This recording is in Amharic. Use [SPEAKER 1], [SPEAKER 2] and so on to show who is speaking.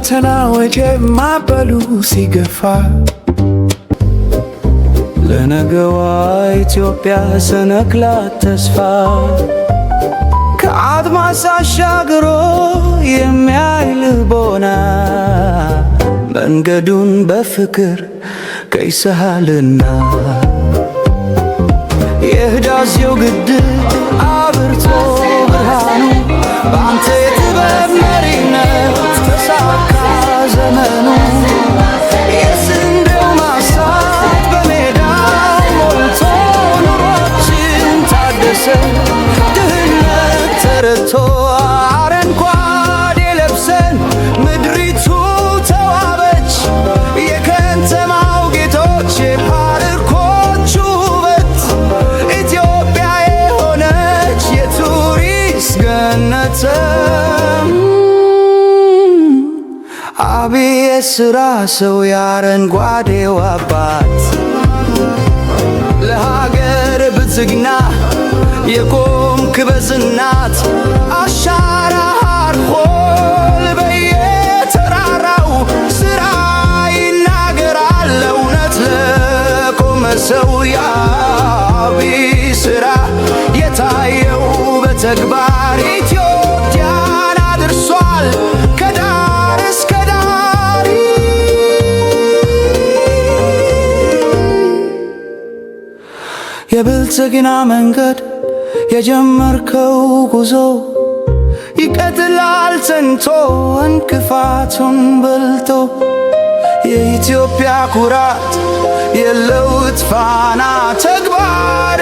[SPEAKER 1] ፈተና ወጀብ ማዕበሉ ሲገፋ ለነገዋ ኢትዮጵያ ሰነክላት ተስፋ ከአድማስ አሻግሮ የሚያይ ልቦና መንገዱን በፍቅር ቀይሰሃልና የህዳሴው ግድብ አብርቶ ብርሃኑ በአንተ የጥበብ መሪነት ተሳካ ዘመኑ። የስንዴው ማሳት በሜዳው ሞልቶ ኑሯችን ታደሰ ድህነት ተረቶ አረንጓዴ ለብሰን ምድሪቱ ተዋበች የከተማው ጌጦች የፓርኮቹ ውበት ኢትዮጵያ የሆነች የቱሪስት ገነት። አብይ የሥራ ሰው የአረንጓዴው አባት ለሀገር ብልጽግና የቆምክ በጽናት አሻራ አርፎል በየተራራው ሥራ ይናገራል እውነት ለቆመ ሰው። የአብይ ሥራ የታየው በተግባር ኢትዮጵያን አድርሷል ከዳር እስከ ዳር። የብልጽግና መንገድ የጀመርከው ጉዞ ይቀጥላል ጸንቶ እንቅፋቱን በልቶ የኢትዮጵያ ኩራት የለውጥ ፋና ተግባር